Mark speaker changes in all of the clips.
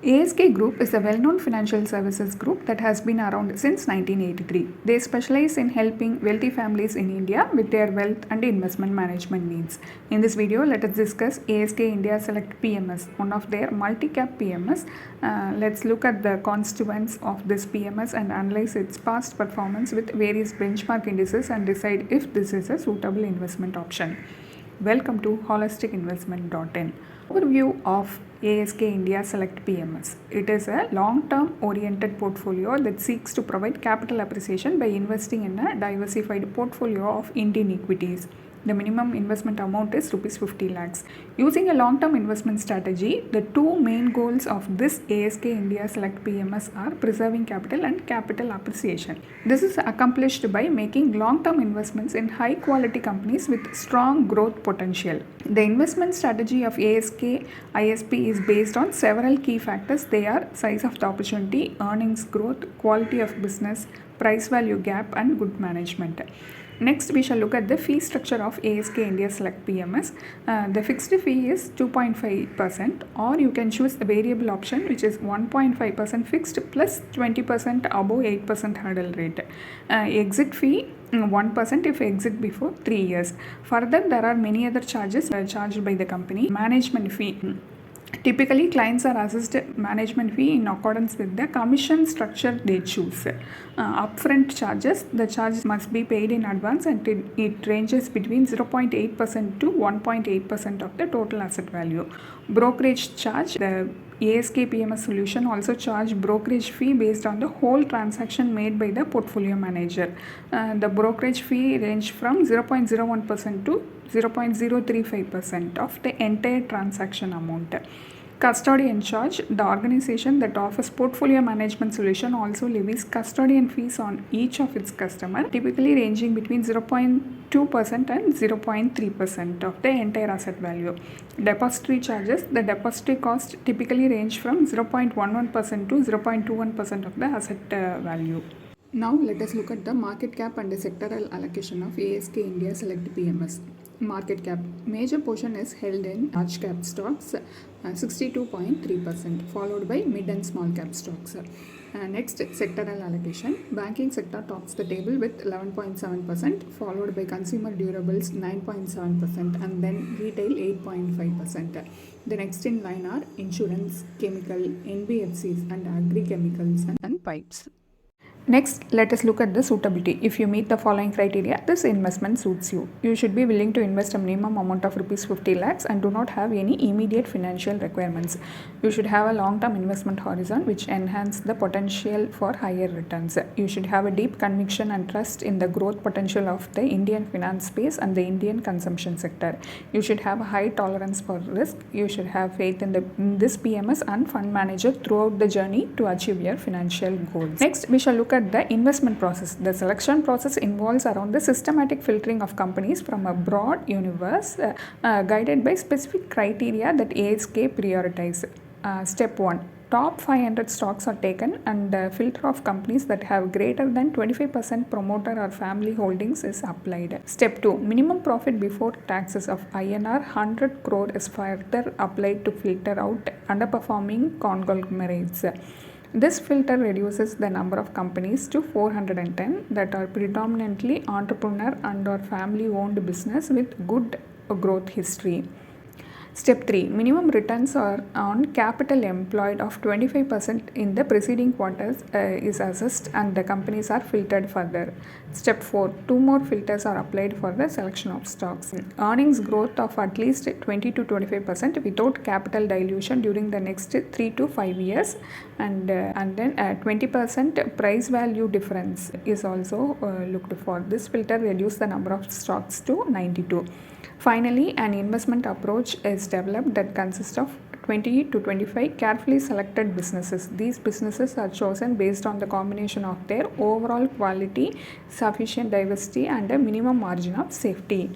Speaker 1: ASK Group is a well-known financial services group that has been around since 1983. They specialize in helping wealthy families in India with their wealth and investment management needs. In this video, let us discuss ASK India Select PMS, one of their multi-cap PMS. Let's look at the constituents of this PMS and analyze its past performance with various benchmark indices and decide if this is a suitable investment option. Welcome to holisticinvestment.in. Overview of ASK India Select PMS. It is a long-term oriented portfolio that seeks to provide capital appreciation by investing in a diversified portfolio of Indian equities. The minimum investment amount is Rs 50 lakhs. Using a long-term investment strategy, the two main goals of this ASK India Select PMS are preserving capital and capital appreciation. This is accomplished by making long-term investments in high-quality companies with strong growth potential. The investment strategy of ASK ISP is based on several key factors. They are size of the opportunity, earnings growth, quality of business, price value gap, and good management. Next, we shall look at the fee structure of ASK India Select PMS. The fixed fee is 2.5%, or you can choose the variable option, which is 1.5% fixed plus 20% above 8% hurdle rate. Exit fee 1% if exit before 3 years. Further, there are many other charges charged by the company. Management fee. Typically, clients are assessed management fee in accordance with the commission structure they choose. Upfront charges, the charges must be paid in advance and it ranges between 0.8% to 1.8% of the total asset value. Brokerage charge, the ASK PMS solution also charge brokerage fee based on the whole transaction made by the portfolio manager. The brokerage fee range from 0.01% to 0.035% of the entire transaction amount. Custodian charge, the organization that offers portfolio management solution also levies custodian fees on each of its customers, typically ranging between 0.2% and 0.3% of the entire asset value. Depository charges, the depository cost typically range from 0.11% to 0.21% of the asset value. Now let us look at the market cap and the sectoral allocation of ASK India Select PMS. Market cap, major portion is held in large cap stocks, 62.3%, followed by mid and small cap stocks. Next, sectoral allocation. Banking sector tops the table with 11.7%, followed by consumer durables 9.7%, and then retail 8.5%. The next in line are insurance, chemical, NBFCs, and agri-chemicals and pipes. Next, let us look at the suitability. If you meet the following criteria, this investment suits you. You should be willing to invest a minimum amount of Rs 50 lakhs and do not have any immediate financial requirements. You should have a long-term investment horizon which enhance the potential for higher returns. You should have a deep conviction and trust in the growth potential of the Indian finance space and the Indian consumption sector. You should have a high tolerance for risk. You should have faith in this PMS and fund manager throughout the journey to achieve your financial goals. Next, we shall look at the investment process. The selection process involves around the systematic filtering of companies from a broad universe guided by specific criteria that ASK prioritize. Step 1. Top 500 stocks are taken and the filter of companies that have greater than 25% promoter or family holdings is applied. Step 2. Minimum profit before taxes of INR 100 crore is further applied to filter out underperforming conglomerates. This filter reduces the number of companies to 410 that are predominantly entrepreneur and or family owned business with good growth history. Step 3. Minimum returns are on capital employed of 25% in the preceding quarters is assessed and the companies are filtered further. Step 4. 2 more filters are applied for the selection of stocks. Earnings growth of at least 20 to 25% without capital dilution during the next 3 to 5 years, and then 20% price value difference is also looked for. This filter reduces the number of stocks to 92. Finally, an investment approach is developed that consists of 20 to 25 carefully selected businesses. These businesses are chosen based on the combination of their overall quality, sufficient diversity, and a minimum margin of safety.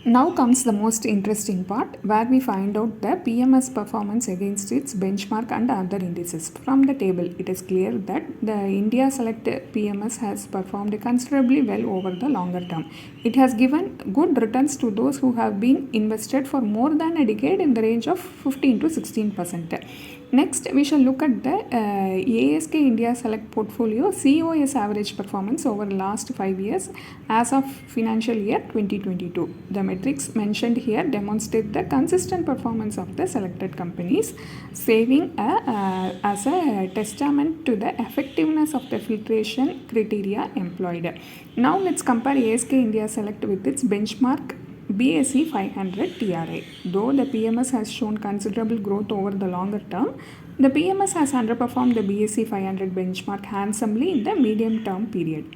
Speaker 1: Now comes the most interesting part, where we find out the PMS performance against its benchmark and other indices. From the table, it is clear that the India Select PMS has performed considerably well over the longer term. It has given good returns to those who have been invested for more than a decade in the range of 15 to 16%. Next, we shall look at the ASK India Select Portfolio COS average performance over the last 5 years as of financial year 2022. The metrics mentioned here demonstrate the consistent performance of the selected companies, serving as a testament to the effectiveness of the filtration criteria employed. Now, let's compare ASK India Select with its benchmark BSE 500 TRI. Though the PMS has shown considerable growth over the longer term, the PMS has underperformed the BSE 500 benchmark handsomely in the medium term period.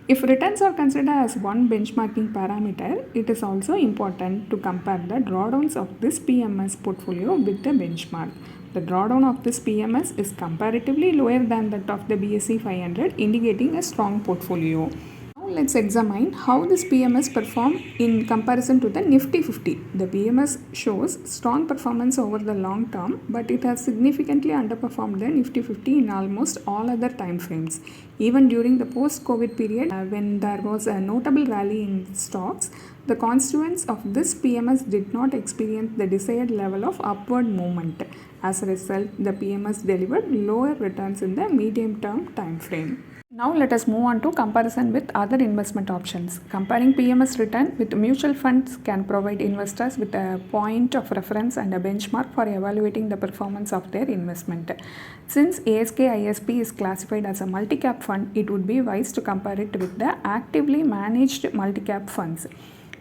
Speaker 1: If returns are considered as one benchmarking parameter, it is also important to compare the drawdowns of this PMS portfolio with the benchmark. The drawdown of this PMS is comparatively lower than that of the BSE 500, indicating a strong portfolio. Now let's examine how this PMS performed in comparison to the Nifty 50. The PMS shows strong performance over the long term, but it has significantly underperformed the Nifty 50 in almost all other time frames. Even during the post-COVID period, when there was a notable rally in stocks, the constituents of this PMS did not experience the desired level of upward movement. As a result, the PMS delivered lower returns in the medium-term time frame. Now let us move on to comparison with other investment options. Comparing PMS return with mutual funds can provide investors with a point of reference and a benchmark for evaluating the performance of their investment. Since ASK ISP is classified as a multi-cap fund, it would be wise to compare it with the actively managed multi-cap funds.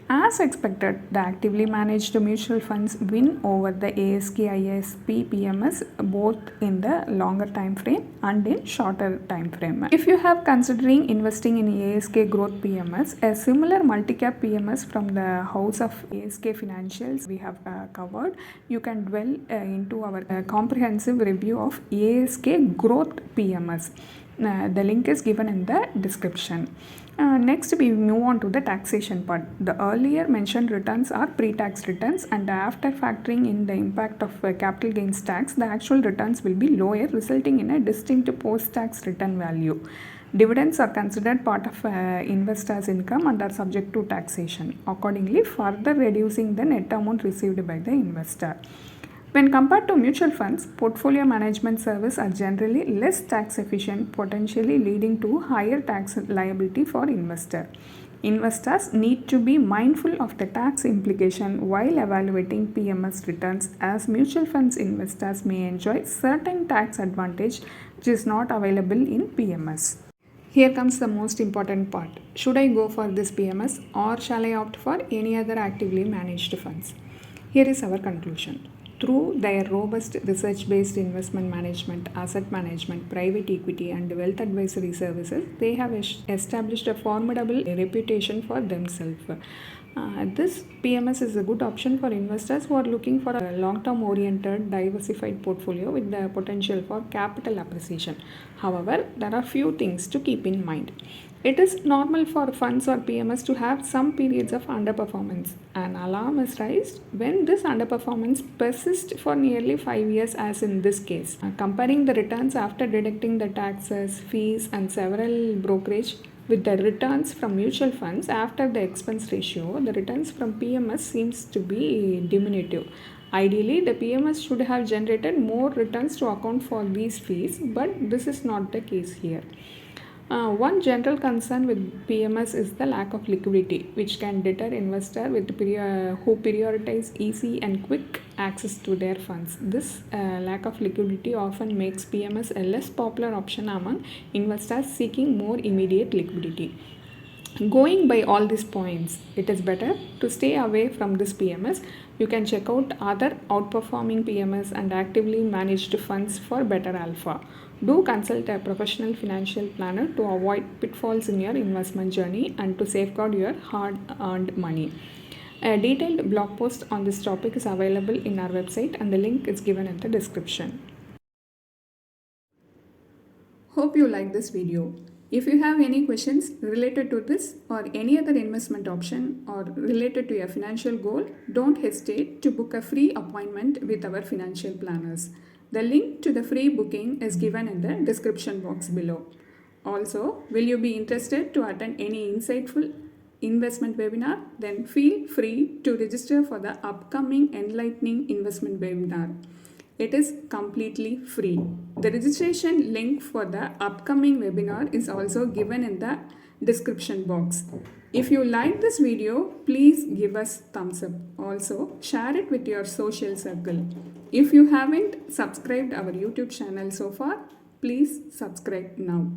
Speaker 1: As expected, the actively managed mutual funds win over the ASK ISP PMS both in the longer time frame and in shorter time frame. If you have considering investing in ASK Growth PMS, a similar multi-cap PMS from the house of ASK Financials we have covered, you can dwell into our comprehensive review of ASK Growth PMS. The link is given in the description. Next, we move on to the taxation part. The earlier mentioned returns are pre-tax returns, and after factoring in the impact of capital gains tax, the actual returns will be lower, resulting in a distinct post-tax return value. Dividends are considered part of investors' income and are subject to taxation, accordingly further reducing the net amount received by the investor. When compared to mutual funds, portfolio management services are generally less tax efficient, potentially leading to higher tax liability for investor. Investors need to be mindful of the tax implication while evaluating PMS returns, as mutual funds investors may enjoy certain tax advantage which is not available in PMS. Here comes the most important part. Should I go for this PMS or shall I opt for any other actively managed funds? Here is our conclusion. Through their robust research-based investment management, asset management, private equity and wealth advisory services, they have established a formidable reputation for themselves. This PMS is a good option for investors who are looking for a long-term oriented, diversified portfolio with the potential for capital appreciation. However, there are few things to keep in mind. It is normal for funds or PMS to have some periods of underperformance. An alarm is raised when this underperformance persists for nearly 5 years, as in this case. Comparing the returns after deducting the taxes, fees and several brokerage with the returns from mutual funds after the expense ratio, the returns from PMS seems to be diminutive. Ideally, the PMS should have generated more returns to account for these fees, but this is not the case here. One general concern with PMS is the lack of liquidity, which can deter investors who prioritize easy and quick access to their funds. This lack of liquidity often makes PMS a less popular option among investors seeking more immediate liquidity. Going by all these points, it is better to stay away from this PMS. You can check out other outperforming PMS and actively managed funds for better alpha. Do consult a professional financial planner to avoid pitfalls in your investment journey and to safeguard your hard-earned money. A detailed blog post on this topic is available in our website and the link is given in the description. Hope you like this video. If you have any questions related to this or any other investment option or related to your financial goal, don't hesitate to book a free appointment with our financial planners. The link to the free booking is given in the description box below. Also, will you be interested to attend any insightful investment webinar? Then feel free to register for the upcoming enlightening investment webinar. It is completely free. The registration link for the upcoming webinar is also given in the description box. If you like this video, please give us thumbs up. Also, share it with your social circle. If you haven't subscribed our YouTube channel so far, please subscribe now.